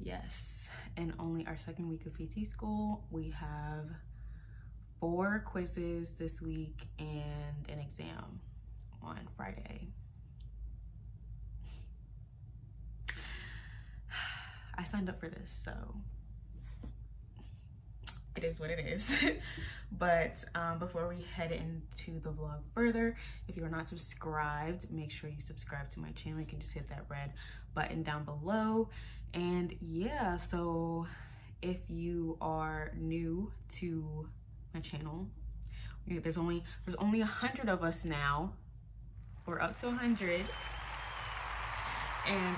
Yes, and only our second week of PT school. We have 4 quizzes this week and an exam on Friday. I signed up for this, so it is what it is. But before we head into the vlog further, if you are not subscribed, make sure you subscribe to my channel. You can just hit that red button down below. And yeah, so if you are new to my channel, there's only 100 of us now. We're up to 100. And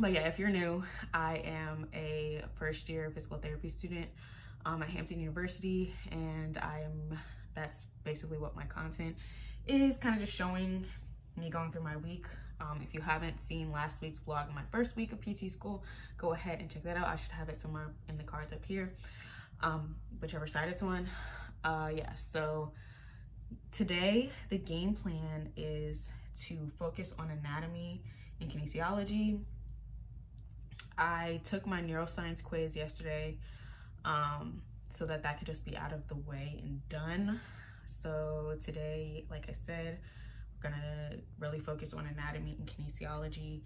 but yeah, if you're new, I am a first year physical therapy student at Hampton University, and that's basically what my content is, kind of just showing me going through my week. If you haven't seen last week's vlog, my first week of PT school, go ahead and check that out. I should have it somewhere in the cards up here, whichever side it's on. Yeah, so today the game plan is to focus on anatomy and kinesiology. I took my neuroscience quiz yesterday so that could just be out of the way and done. So today, like I said, we're gonna really focus on anatomy and kinesiology.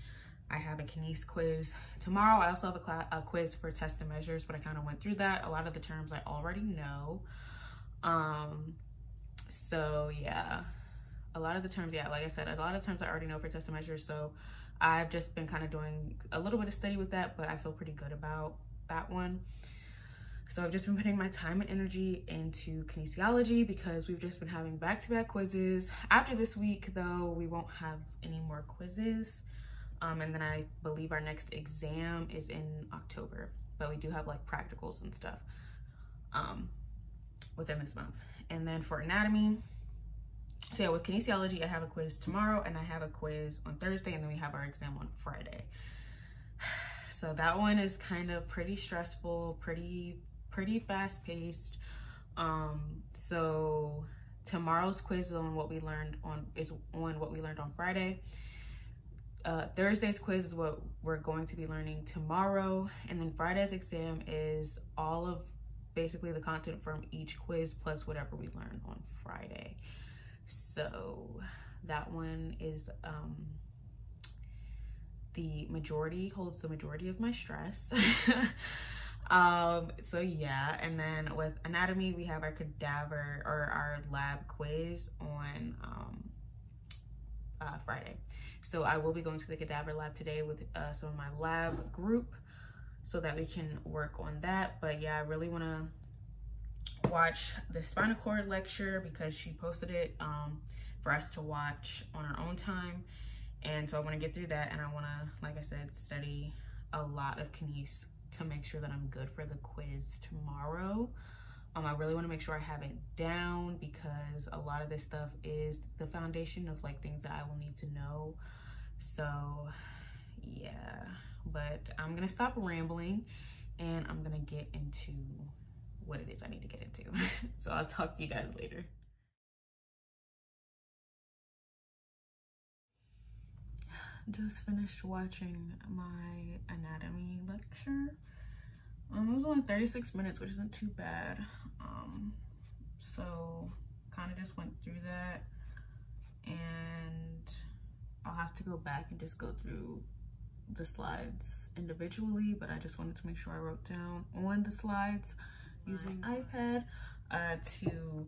I have a kines quiz tomorrow. I also have a quiz for test and measures, but I kind of went through that. A lot of the terms I already know. So yeah, a lot of the terms, yeah, like I said, a lot of terms I already know for test and measures. So I've just been kind of doing a little bit of study with that, but I feel pretty good about that one. So I've just been putting my time and energy into kinesiology because we've just been having back-to-back quizzes. After this week though, we won't have any more quizzes. And then I believe our next exam is in October, but we do have like practicals and stuff within this month. And then for anatomy, so yeah, with kinesiology, I have a quiz tomorrow and I have a quiz on Thursday, and then we have our exam on Friday. So that one is kind of pretty stressful, pretty fast paced. So tomorrow's quiz is on what we learned on Friday. Thursday's quiz is what we're going to be learning tomorrow, and then Friday's exam is all of basically the content from each quiz plus whatever we learn on Friday. So that one is holds the majority of my stress. So yeah, and then with anatomy, we have our cadaver or our lab quiz on Friday. So I will be going to the cadaver lab today with some of my lab group so that we can work on that. But yeah, I really want to watch the spinal cord lecture because she posted it for us to watch on our own time, and so I want to get through that, and I want to, like I said, study a lot of kines to make sure that I'm good for the quiz tomorrow. I really want to make sure I have it down because a lot of this stuff is the foundation of like things that I will need to know. So yeah, but I'm gonna stop rambling and I'm gonna get into what it is I need to get into. So I'll talk to you guys later. Just finished watching my anatomy lecture. It was only 36 minutes, which isn't too bad. So kind of just went through that, and I'll have to go back and just go through the slides individually, but I just wanted to make sure I wrote down on the slides using iPad to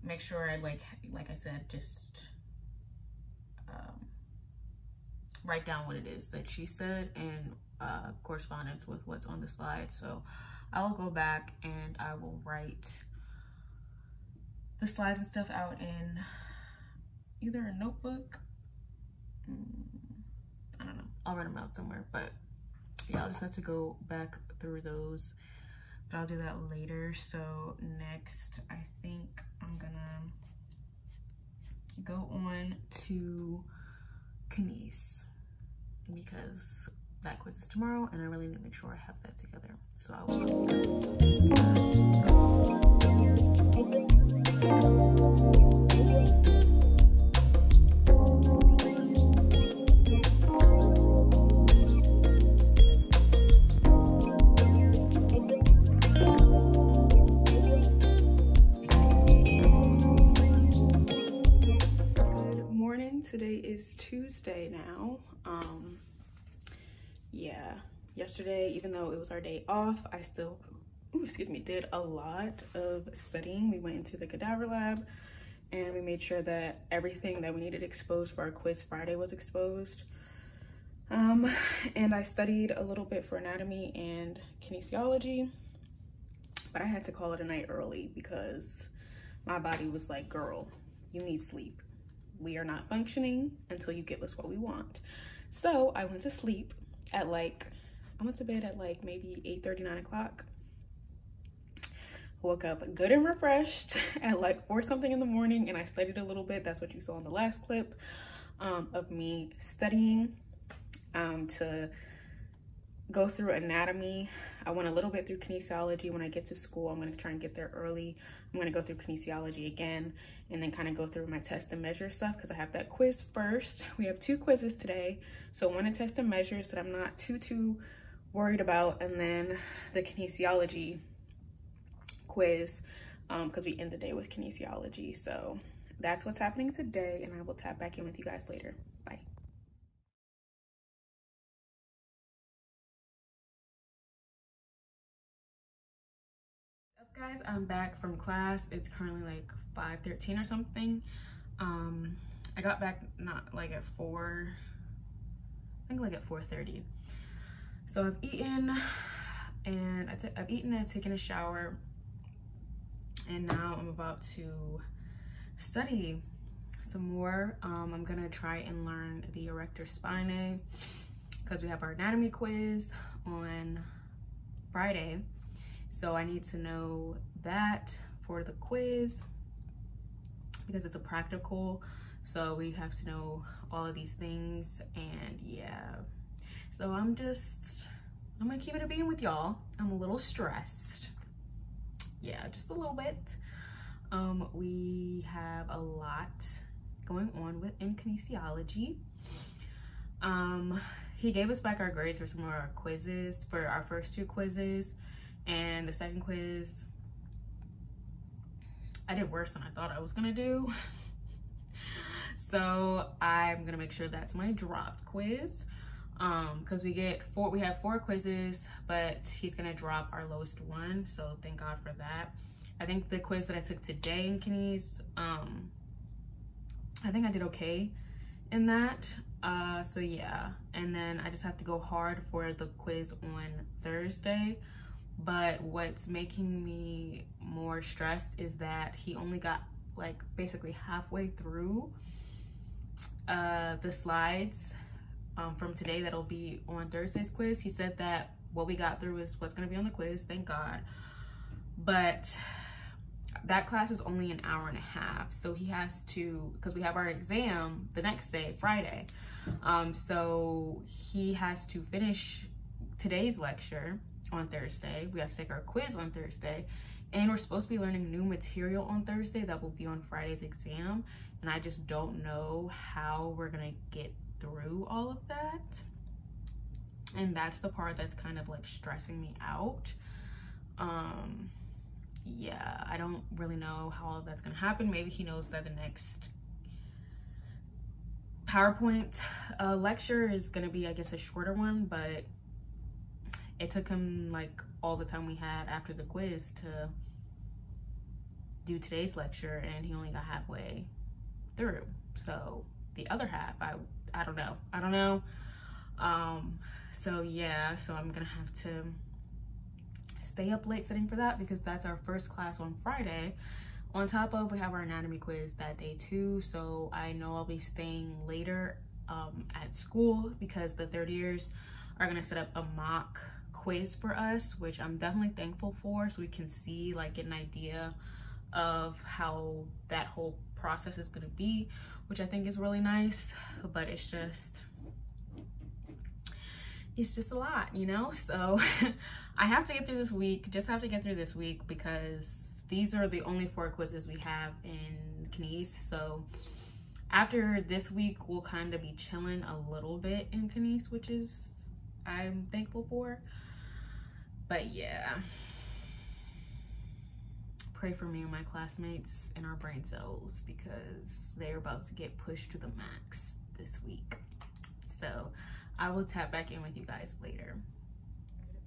make sure I like I said, just write down what it is that she said in correspondence with what's on the slide. So I will go back and I will write the slides and stuff out in either a notebook, I don't know, I'll write them out somewhere, but yeah, I'll just have to go back through those, but I'll do that later. So next, I think I'm gonna go on to kines because that quiz is tomorrow and I really need to make sure I have that together. So I will talk to you guys. Wednesday now. Yeah, yesterday, even though it was our day off, I still, did a lot of studying. We went into the cadaver lab and we made sure that everything that we needed exposed for our quiz Friday was exposed. And I studied a little bit for anatomy and kinesiology, but I had to call it a night early because my body was like, girl, you need sleep. We are not functioning until you give us what we want. So I went to sleep at like, I went to bed at like maybe 8:30, 9 o'clock. Woke up good and refreshed at like 4 something in the morning, and I studied a little bit. That's what you saw in the last clip of me studying to go through anatomy. I went a little bit through kinesiology. When I get to school, I'm going to try and get there early. I'm going to go through kinesiology again and then kind of go through my test and measure stuff because I have that quiz first. We have 2 quizzes today. So one a test and measures that I'm not too worried about, and then the kinesiology quiz because we end the day with kinesiology. So that's what's happening today, and I will tap back in with you guys later. Bye. Up guys, I'm back from class. It's currently like 5:13 or something. I got back not like at 4, I think like at 4:30. So I've eaten and I've eaten and taken a shower, and now I'm about to study some more. I'm gonna try and learn the erector spinae because we have our anatomy quiz on Friday. So I need to know that for the quiz because it's a practical. So we have to know all of these things, and yeah. So I'm gonna keep it a bean with y'all. I'm a little stressed. Yeah, just a little bit. We have a lot going on within kinesiology. He gave us back our grades for some of our quizzes, for our first 2 quizzes, and the second quiz, I did worse than I thought I was gonna do. So I'm gonna make sure that's my dropped quiz. Because we have 4 quizzes, but he's gonna drop our lowest one, so thank God for that. I think the quiz that I took today in kines, I think I did okay in that. So yeah, and then I just have to go hard for the quiz on Thursday. But what's making me more stressed is that he only got like basically halfway through the slides from today that'll be on Thursday's quiz. He said that what we got through is what's going to be on the quiz, thank God. But that class is only an hour and a half, so he has to, because we have our exam the next day, Friday, so he has to finish today's lecture on Thursday. We have to take our quiz on Thursday, and we're supposed to be learning new material on Thursday that will be on Friday's exam, and I just don't know how we're gonna get through all of that. And that's the part that's kind of like stressing me out. Yeah, I don't really know how all of that's gonna happen. Maybe he knows that the next PowerPoint lecture is gonna be, I guess, a shorter one, but it took him like all the time we had after the quiz to do today's lecture, and he only got halfway through. So the other half, I don't know. So yeah, so I'm gonna have to stay up late studying for that because that's our first class on Friday. On top of, we have our anatomy quiz that day too, so I know I'll be staying later at school because the 3rd years are gonna set up a mock quiz for us, which I'm definitely thankful for, so we can see, like, get an idea of how that whole process is gonna be, which I think is really nice. But it's just a lot, you know? So I have to get through this week, because these are the only 4 quizzes we have in Kines. So after this week, we'll kind of be chilling a little bit in Kines, which is, I'm thankful for. But yeah, pray for me and my classmates and our brain cells because they're about to get pushed to the max this week. So I will tap back in with you guys later.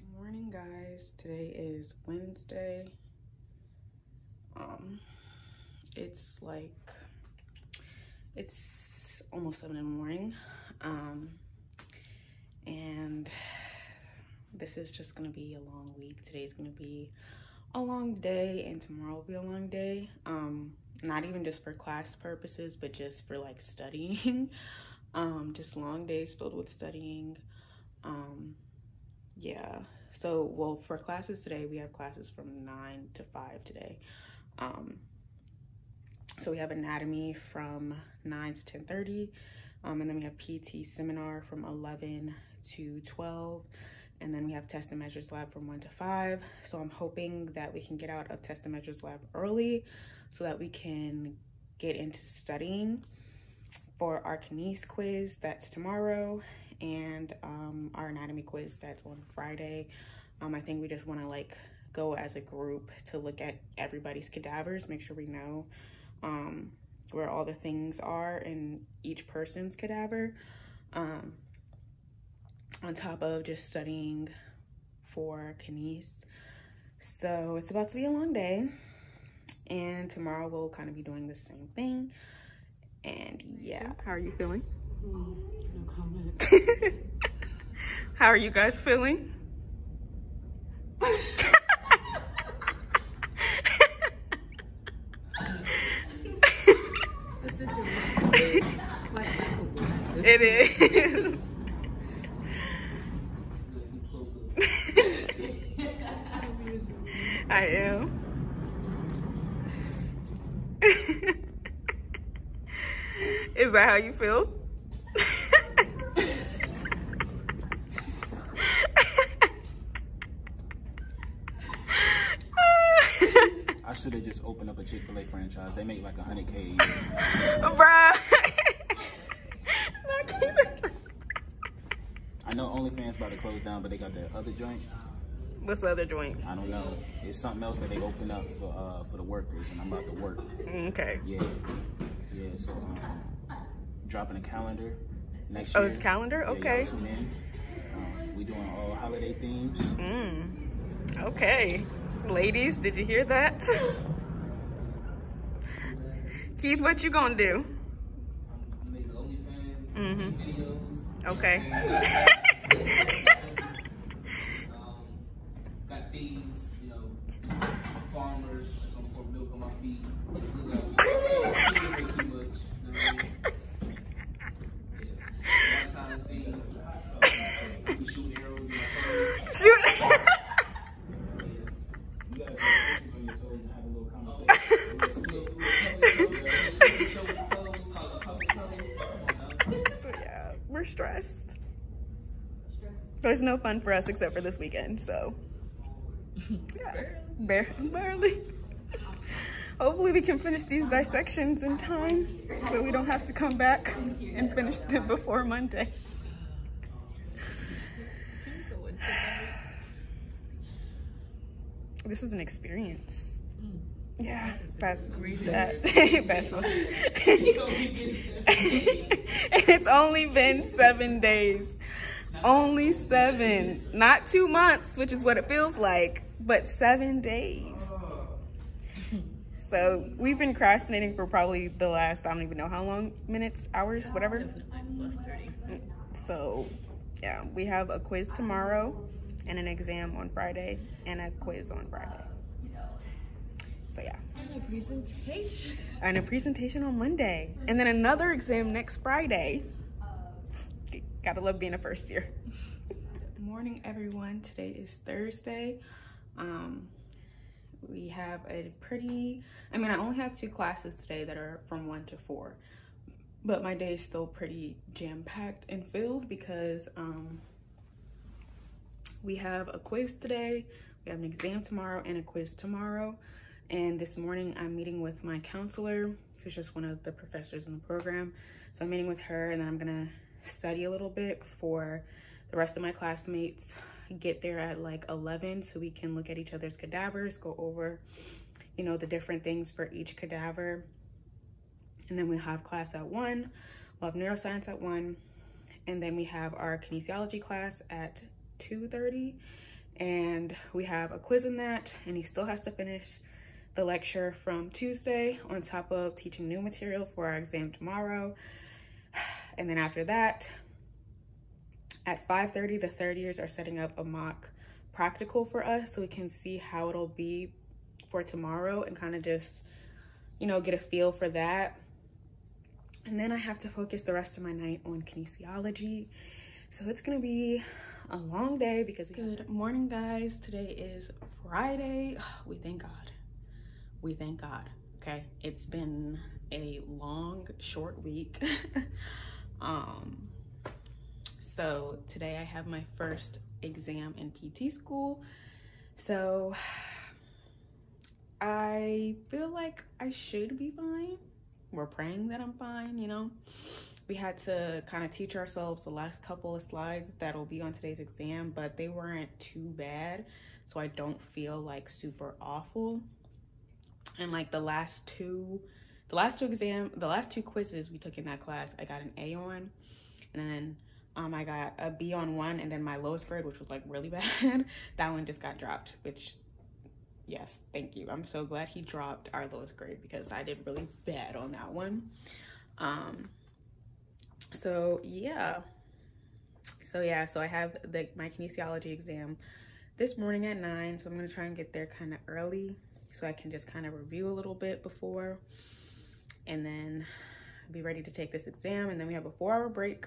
Good morning, guys. Today is Wednesday. It's almost 7 in the morning. And this is just gonna be a long week. Today's gonna be a long day, and tomorrow will be a long day. Not even just for class purposes, but just for like studying. Just long days filled with studying. Yeah, so well, for classes today, we have classes from 9 to 5 today. So we have anatomy from 9 to 10:30, and then we have PT seminar from 11 to 12, and then we have test and measures lab from 1 to 5. So I'm hoping that we can get out of test and measures lab early so that we can get into studying for our Kines quiz that's tomorrow, and our anatomy quiz that's on Friday. I think we just want to like go as a group to look at everybody's cadavers, make sure we know where all the things are in each person's cadaver, on top of just studying for Kines. So it's about to be a long day, and tomorrow we'll kind of be doing the same thing. And yeah, how are you feeling? No comment. How are you guys feeling? The situation is quite laughable. It is. I am. Is that how you feel? I should have just opened up a Chick-fil-A franchise. They make like $100K a year. Bruh. I know OnlyFans about to close down, but they got that other joint. What's the other joint? I don't know. It's something else that they opened up for the workers, and I'm about to work. Okay. Yeah. So dropping a calendar next year. Oh, calendar? Yeah, okay. tune in. We doing all holiday themes. Okay. Ladies, did you hear that? Keith, what you gonna do? I'm making OnlyFans, videos. Okay. Got themes, you know, farmers, I'm gonna pour milk on my feet. Way too much, you know what I mean? Yeah. Valentine's theme, so we shoot arrows in my toes. Shoot. You gotta put pictures on your toes and have a little conversation. So yeah, we're stressed. There's no fun for us except for this weekend, so yeah, barely. Hopefully we can finish these dissections in time so we don't have to come back and finish them before Monday. This is an experience. Yeah, that's one. It's only been 7 days. Only 7, not 2 months, which is what it feels like, but 7 days. So we've been procrastinating for probably the last, I don't even know how long, minutes, hours, whatever. So yeah, we have a quiz tomorrow and an exam on Friday and a quiz on Friday. So yeah. And a presentation. And a presentation on Monday. And then another exam next Friday. Gotta love being a first year. Good morning, everyone. Today is Thursday. We have a I only have 2 classes today that are from 1 to 4. But my day is still pretty jam-packed and filled because we have a quiz today, we have an exam tomorrow, and a quiz tomorrow. And this morning I'm meeting with my counselor, who's just one of the professors in the program. So I'm meeting with her, and then I'm gonna study a little bit before the rest of my classmates get there at like 11, so we can look at each other's cadavers, go over, you know, the different things for each cadaver. And then we'll have class at 1, we'll have neuroscience at 1, And then we have our kinesiology class at 2:30, and we have a quiz in that, and he still has to finish the lecture from Tuesday on top of teaching new material for our exam tomorrow. And then after that, at 5:30, the third years are setting up a mock practical for us so we can see how it'll be for tomorrow and kind of just, you know, get a feel for that. And then I have to focus the rest of my night on kinesiology. So it's gonna be a long day because good morning, guys. Today is Friday. We thank God. We thank God. Okay, it's been a long, short week. So today I have my first exam in PT school. So I feel like I should be fine. We're praying that I'm fine, you know. We had to kind of teach ourselves the last couple of slides that'll be on today's exam, but they weren't too bad, so I don't feel like super awful. And like the last two quizzes we took in that class, I got an A on, and then I got a B on one, and then my lowest grade, which was like really bad, that one just got dropped, which, yes, thank you. I'm so glad he dropped our lowest grade because I did really bad on that one. So I have my kinesiology exam this morning at 9, so I'm gonna try and get there kind of early so I can just kind of review a little bit before, and then be ready to take this exam. And then we have a 4-hour break,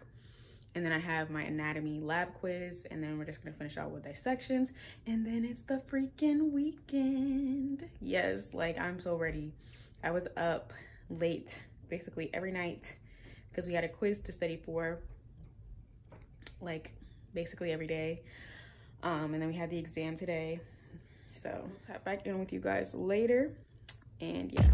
and then I have my anatomy lab quiz, and then we're just gonna finish out with dissections, and then it's the freaking weekend. Yes, like I'm so ready. I was up late basically every night because we had a quiz to study for, like basically every day. And then we had the exam today. So let's hop back in with you guys later, and yeah.